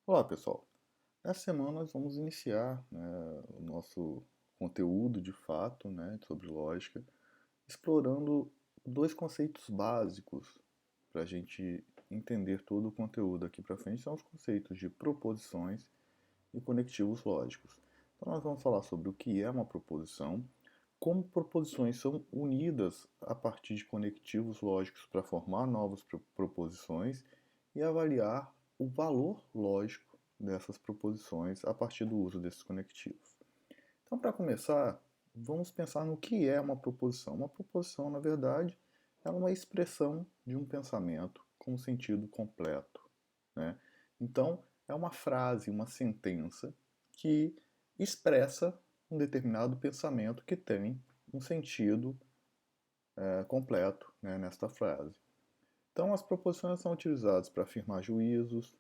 Olá, pessoal. Essa semana nós vamos iniciar, o nosso conteúdo de fato, sobre lógica, explorando dois conceitos básicos para a gente entender todo o conteúdo aqui para frente, são os conceitos de proposições e conectivos lógicos. Então nós vamos falar sobre o que é uma proposição, como proposições são unidas a partir de conectivos lógicos para formar novas proposições e avaliar o valor lógico dessas proposições a partir do uso desses conectivos. Então, para começar, vamos pensar no que é uma proposição. Uma proposição, na verdade, é uma expressão de um pensamento com um sentido completo, né? Então, é uma frase, uma sentença que expressa um determinado pensamento que tem um sentido completo, né, nesta frase. Então, as proposições são utilizadas para afirmar juízos,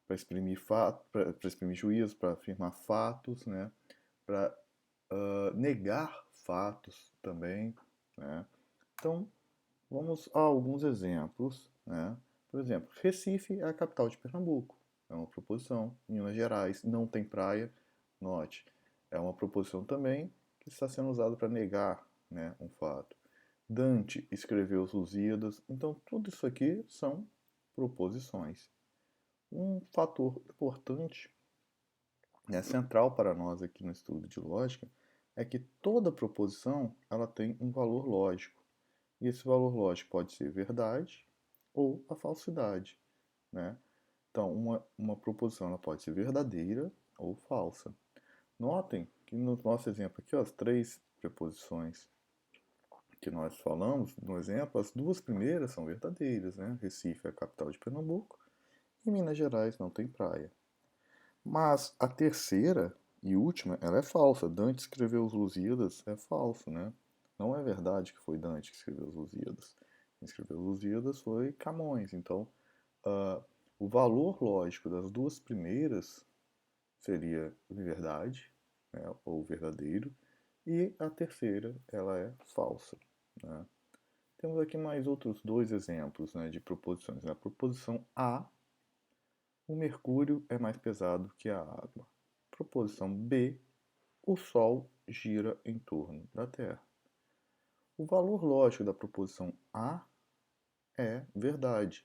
para exprimir fato, para exprimir juízos, para afirmar fatos, né, para negar fatos também, né? Então, vamos a alguns exemplos, né? Por exemplo, Recife é a capital de Pernambuco. É uma proposição. Minas Gerais não tem praia. Note, é uma proposição também que está sendo usada para negar, né, um fato. Dante escreveu os Lusíadas. Então, tudo isso aqui são proposições. Um fator importante, né, central para nós aqui no estudo de lógica, é que toda proposição ela tem um valor lógico. E esse valor lógico pode ser verdade ou a falsidade, né? Então, uma proposição ela pode ser verdadeira ou falsa. Notem que no nosso exemplo aqui, ó, as três preposições que nós falamos no exemplo, as duas primeiras são verdadeiras, né? Recife é a capital de Pernambuco e Minas Gerais não tem praia. Mas a terceira e última, ela é falsa. Dante escreveu os Lusíadas, é falso, né? Não é verdade que foi Dante que escreveu os Lusíadas. Quem escreveu os Lusíadas foi Camões. Então, uh, o valor lógico das duas primeiras seria verdade, né, ou verdadeiro, e a terceira, ela é falsa, né? Temos aqui mais outros dois exemplos, né, de proposições. A proposição A, o mercúrio é mais pesado que a água. Proposição B, o Sol gira em torno da Terra. O valor lógico da proposição A é verdade,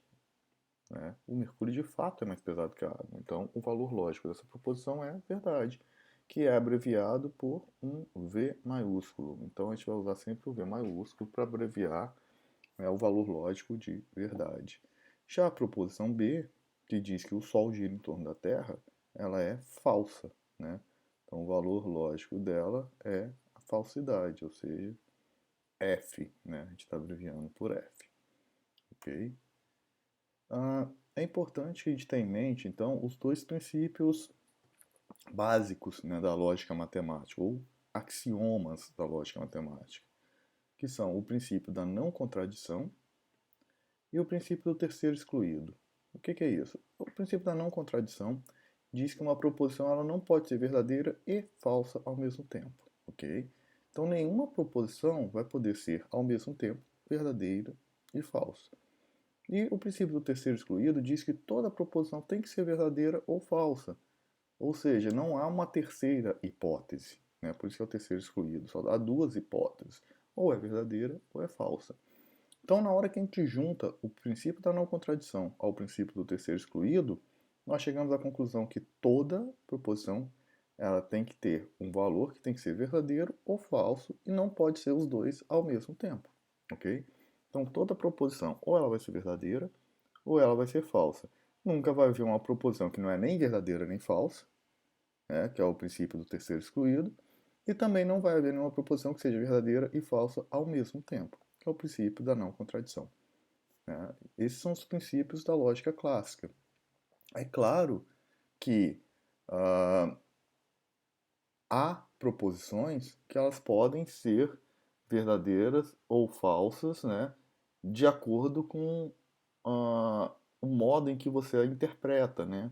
né? O mercúrio de fato é mais pesado que a água. Então, o valor lógico dessa proposição é verdade, que é abreviado por um V maiúsculo. Então, a gente vai usar sempre o V maiúsculo para abreviar, né, o valor lógico de verdade. Já a proposição B, que diz que o Sol gira em torno da Terra, ela é falsa, né? Então, o valor lógico dela é a falsidade, ou seja, F, né? A gente está abreviando por F, ok? É importante a gente ter em mente, então, os dois princípios básicos, né, da lógica matemática, ou axiomas da lógica matemática, que são o princípio da não contradição e o princípio do terceiro excluído. O que é isso? O princípio da não contradição diz que uma proposição ela não pode ser verdadeira e falsa ao mesmo tempo, ok? Então nenhuma proposição vai poder ser ao mesmo tempo verdadeira e falsa. E o princípio do terceiro excluído diz que toda proposição tem que ser verdadeira ou falsa, ou seja, não há uma terceira hipótese, né? Por isso que é o terceiro excluído, só há duas hipóteses, ou é verdadeira ou é falsa. Então, na hora que a gente junta o princípio da não contradição ao princípio do terceiro excluído, nós chegamos à conclusão que toda proposição ela tem que ter um valor que tem que ser verdadeiro ou falso e não pode ser os dois ao mesmo tempo, ok? Então, toda proposição ou ela vai ser verdadeira ou ela vai ser falsa. Nunca vai haver uma proposição que não é nem verdadeira nem falsa, né, que é o princípio do terceiro excluído, e também não vai haver nenhuma proposição que seja verdadeira e falsa ao mesmo tempo, que é o princípio da não contradição, né? Esses são os princípios da lógica clássica. É claro que uh, há proposições que elas podem ser verdadeiras ou falsas, né, de acordo com o modo em que você a interpreta, né?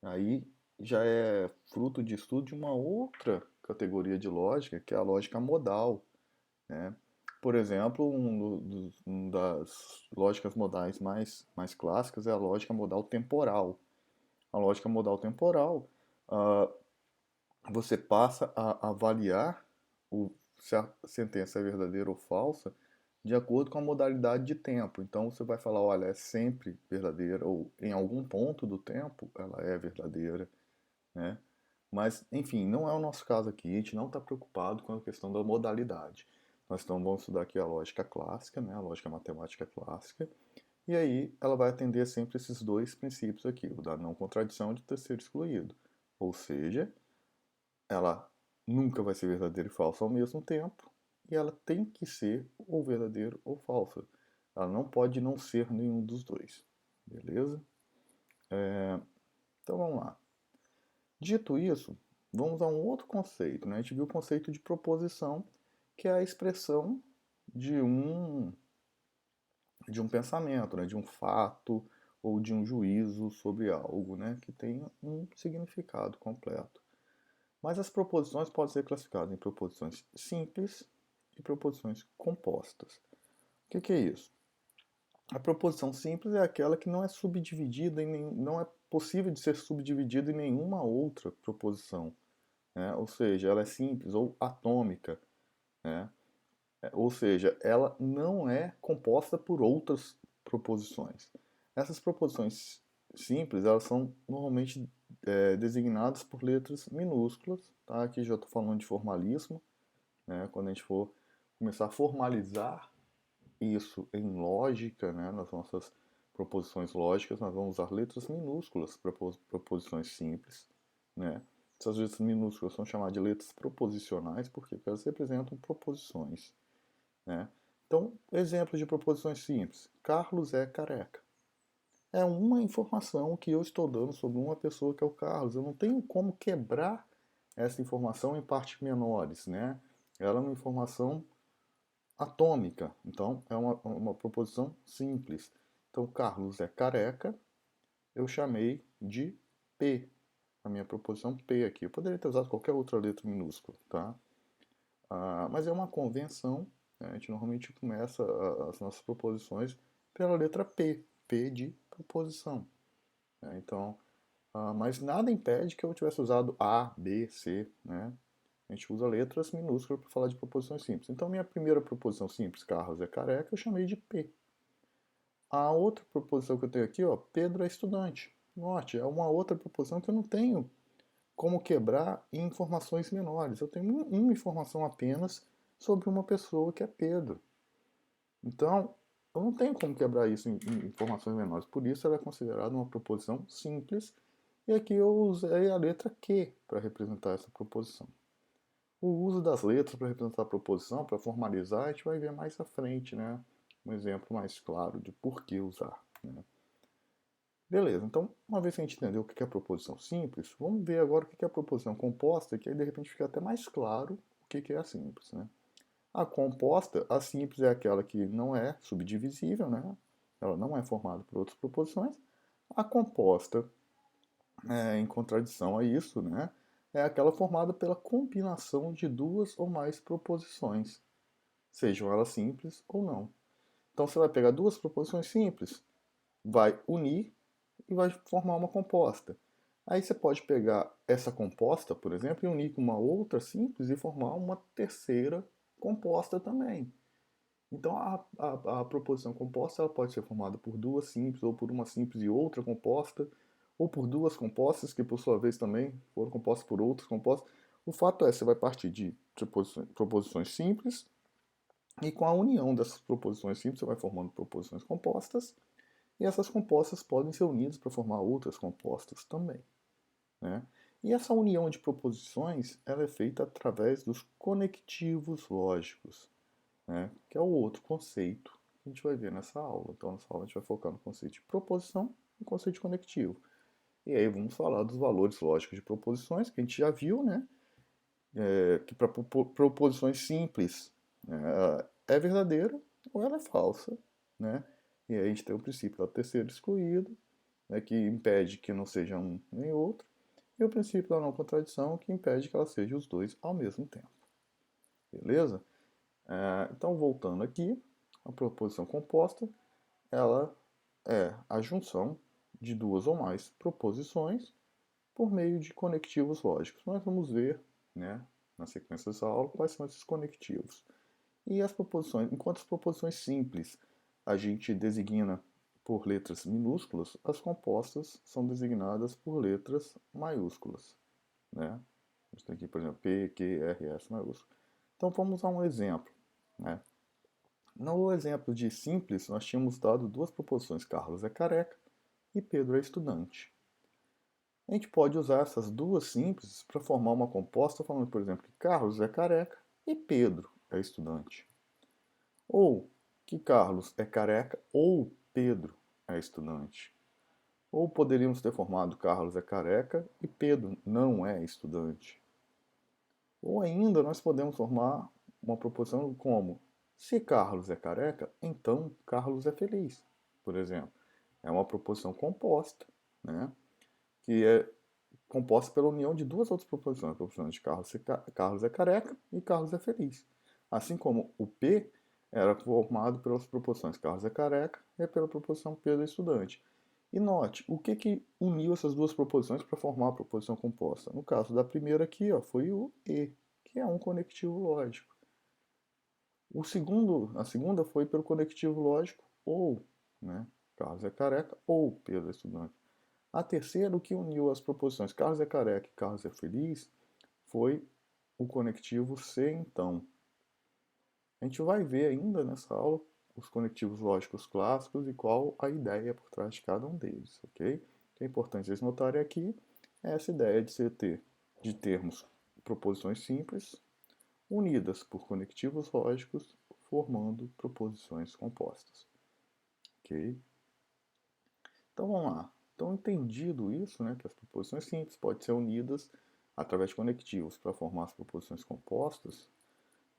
Aí já é fruto de estudo de uma outra categoria de lógica, que é a lógica modal, né? Por exemplo, um das lógicas modais mais clássicas é a lógica modal temporal. a lógica modal temporal, ah, você passa a avaliar se a sentença é verdadeira ou falsa de acordo com a modalidade de tempo. Então você vai falar, olha, é sempre verdadeira, ou em algum ponto do tempo ela é verdadeira, né? Mas, enfim, não é o nosso caso aqui, a gente não está preocupado com a questão da modalidade. Nós então vamos estudar aqui a lógica clássica, né? A lógica matemática clássica, e aí ela vai atender sempre esses dois princípios aqui, o da não contradição e do terceiro excluído. Ou seja, ela nunca vai ser verdadeira e falsa ao mesmo tempo, e ela tem que ser ou verdadeiro ou falsa. Ela não pode não ser nenhum dos dois. Beleza? Então vamos lá. Dito isso, vamos a um outro conceito. Né? A gente viu o conceito de proposição, que é a expressão de de um pensamento, né? De um fato ou de um juízo sobre algo, né? Que tem um significado completo. Mas as proposições podem ser classificadas em proposições simples e proposições compostas. O que é isso? A proposição simples é aquela que não é subdividida não é possível de ser subdividida em nenhuma outra proposição, né? Ou seja, ela é simples ou atômica, né? Ou seja, ela não é composta por outras proposições. Essas proposições simples, elas são normalmente designadas por letras minúsculas, tá? Aqui já estou falando de formalismo, né? Quando a gente for começar a formalizar isso em lógica, né? Nas nossas proposições lógicas, nós vamos usar letras minúsculas para proposições simples, né? Essas letras minúsculas são chamadas de letras proposicionais, porque elas representam proposições, né? Então, exemplos de proposições simples. Carlos é careca. É uma informação que eu estou dando sobre uma pessoa que é o Carlos. Eu não tenho como quebrar essa informação em partes menores, né? Ela é uma informação atômica. Então, é uma proposição simples. Então, Carlos é careca. Eu chamei de P. A minha proposição P aqui. Eu poderia ter usado qualquer outra letra minúscula, tá? Mas é uma convenção, né? A gente normalmente começa as nossas proposições pela letra P, P de proposição, né? Então, mas nada impede que eu tivesse usado A, B, C, né? A gente usa letras minúsculas para falar de proposições simples. Então, minha primeira proposição simples, Carlos é careca, eu chamei de P. A outra proposição que eu tenho aqui, ó, Pedro é estudante. Note, é uma outra proposição que eu não tenho como quebrar em informações menores. Eu tenho uma informação apenas sobre uma pessoa que é Pedro. Então, eu não tenho como quebrar isso em informações menores. Por isso, ela é considerada uma proposição simples. E aqui eu usei a letra Q para representar essa proposição. O uso das letras para representar a proposição, para formalizar, a gente vai ver mais à frente, né? Um exemplo mais claro de por que usar, né? Beleza, então, uma vez que a gente entendeu o que é proposição simples, vamos ver agora o que é proposição composta, que aí de repente fica até mais claro o que é a simples, né? A composta, a simples é aquela que não é subdivisível, né? Ela não é formada por outras proposições. A composta, em contradição a isso, né? É aquela formada pela combinação de duas ou mais proposições, sejam elas simples ou não. Então você vai pegar duas proposições simples, vai unir e vai formar uma composta. Aí você pode pegar essa composta, por exemplo, e unir com uma outra simples e formar uma terceira composta também. Então a proposição composta ela pode ser formada por duas simples, ou por uma simples e outra composta, ou por duas compostas que por sua vez também foram compostas por outras compostas. O fato é, você vai partir de proposições simples, e com a união dessas proposições simples você vai formando proposições compostas, e essas compostas podem ser unidas para formar outras compostas também, né? E essa união de proposições ela é feita através dos conectivos lógicos, né? Que é o outro conceito que a gente vai ver nessa aula. Então, nessa aula a gente vai focar no conceito de proposição e conceito de conectivo. E aí vamos falar dos valores lógicos de proposições, que a gente já viu, né? Que para proposições simples, né, é verdadeira ou ela é falsa, né? E aí a gente tem o princípio do terceiro excluído, né, que impede que não seja um nem outro, e o princípio da não contradição, que impede que ela seja os dois ao mesmo tempo. Beleza? Então, voltando aqui, a proposição composta, ela é a junção de duas ou mais proposições por meio de conectivos lógicos. Nós vamos ver, né, na sequência dessa aula, quais são esses conectivos. E as proposições, enquanto as proposições simples a gente designa por letras minúsculas, as compostas são designadas por letras maiúsculas, né? A gente tem aqui, por exemplo, P, Q, R, S maiúsculo. Então vamos a um exemplo, né? No exemplo de simples, nós tínhamos dado duas proposições, Carlos é careca e Pedro é estudante. A gente pode usar essas duas simples para formar uma composta falando, por exemplo, que Carlos é careca e Pedro é estudante. Ou que Carlos é careca ou Pedro é estudante. Ou poderíamos ter formado Carlos é careca e Pedro não é estudante. Ou ainda nós podemos formar uma proposição como: se Carlos é careca, então Carlos é feliz, por exemplo. É uma proposição composta, né? Que é composta pela união de duas outras proposições. A proposição de Carlos é careca e Carlos é feliz. Assim como o P era formado pelas proposições Carlos é careca e pela proposição Pedro é estudante. E note, o que uniu essas duas proposições para formar a proposição composta? No caso da primeira aqui, ó, foi o E, que é um conectivo lógico. A segunda foi pelo conectivo lógico ou, né? Carlos é careca ou Pedro é estudante. A terceira, o que uniu as proposições Carlos é careca e Carlos é feliz, foi o conectivo se então. A gente vai ver ainda nessa aula os conectivos lógicos clássicos e qual a ideia por trás de cada um deles, ok? O que é importante vocês notarem aqui é essa ideia de termos proposições simples unidas por conectivos lógicos formando proposições compostas, ok? Então vamos lá. Então, entendido isso, né, que as proposições simples podem ser unidas através de conectivos para formar as proposições compostas,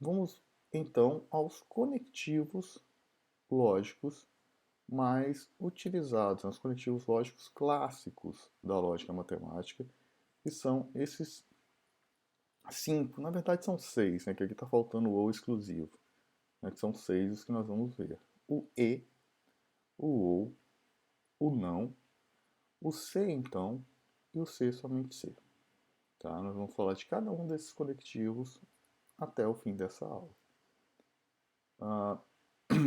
vamos então aos conectivos lógicos mais utilizados, os conectivos lógicos clássicos da lógica matemática, que são esses cinco, na verdade são seis, né, que aqui está faltando o ou exclusivo, né, que são seis os que nós vamos ver. O e, o ou, o não, o se então e o se somente se. Tá? Nós vamos falar de cada um desses conectivos até o fim dessa aula.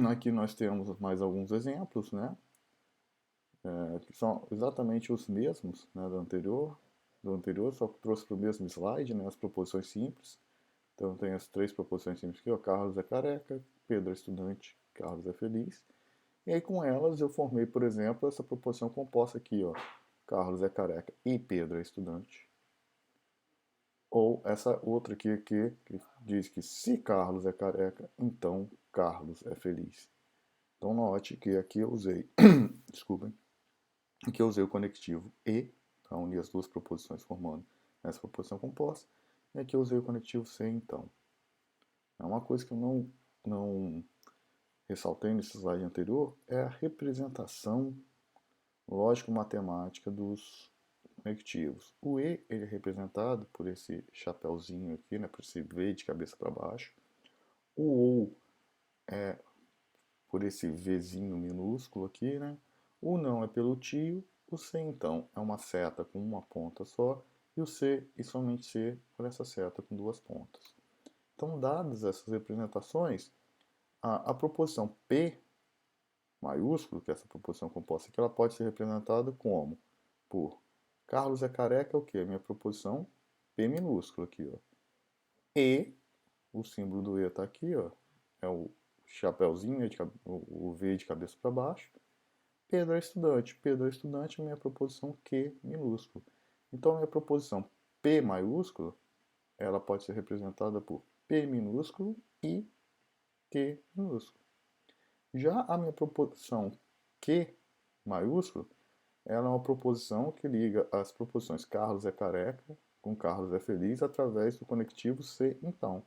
Aqui nós temos mais alguns exemplos, né? Que são exatamente os mesmos, né, do anterior, só que trouxe para o mesmo slide, né, as proposições simples. Então tem as três proposições simples aqui, ó, Carlos é careca, Pedro é estudante, Carlos é feliz. E aí com elas eu formei, por exemplo, essa proposição composta aqui, ó, Carlos é careca e Pedro é estudante. Ou essa outra aqui que diz que se Carlos é careca, então Carlos é feliz. Então note que aqui eu usei, desculpem, aqui eu usei o conectivo e para unir as duas proposições formando essa proposição composta, e aqui eu usei o conectivo se então. É uma coisa que eu não ressaltei nesse slide anterior é a representação lógico-matemática dos conectivos. O E ele é representado por esse chapéuzinho aqui, né, por esse V de cabeça para baixo. O OU é por esse Vzinho minúsculo aqui, né? O não é pelo tio. O C, então, é uma seta com uma ponta só. E o C e somente C por essa seta com duas pontas. Então, dadas essas representações, a proposição P maiúsculo, que é essa proposição composta aqui, ela pode ser representada como? Por Carlos é careca, o que? A minha proposição P minúsculo aqui, ó. E, o símbolo do E está aqui, ó. É o chapéuzinho, o V de cabeça para baixo. Pedro é estudante. Pedro é estudante é minha proposição Q minúsculo. Então, a minha proposição P maiúsculo, ela pode ser representada por P minúsculo e Q minúsculo. Já a minha proposição Q maiúsculo, ela é uma proposição que liga as proposições Carlos é careca com Carlos é feliz através do conectivo se então.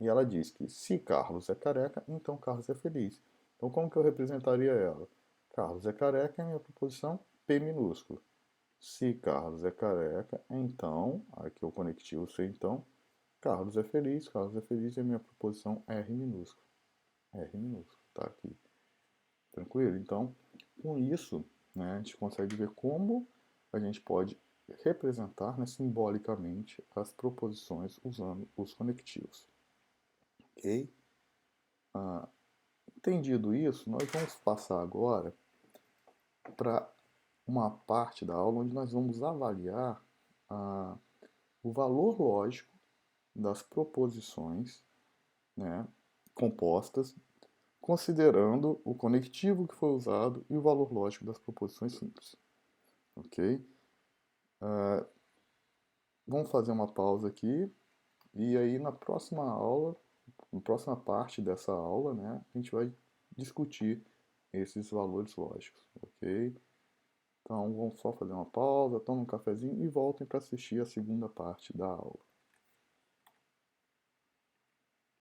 E ela diz que se Carlos é careca, então Carlos é feliz. Então como que eu representaria ela? Carlos é careca é a minha proposição P minúsculo. Se Carlos é careca, então, aqui é o conectivo se então, Carlos é feliz é a minha proposição R minúsculo. R minúsculo, tá aqui. Tranquilo? Então, com isso, né, a gente consegue ver como a gente pode representar, né, simbolicamente as proposições usando os conectivos. Ok? Entendido isso, nós vamos passar agora para uma parte da aula onde nós vamos avaliar o valor lógico das proposições, né, compostas, considerando o conectivo que foi usado e o valor lógico das proposições simples. Ok? Vamos fazer uma pausa aqui e aí na próxima aula, na próxima parte dessa aula, né, a gente vai discutir esses valores lógicos, ok? Então vamos só fazer uma pausa, tomem um cafezinho e voltem para assistir a segunda parte da aula.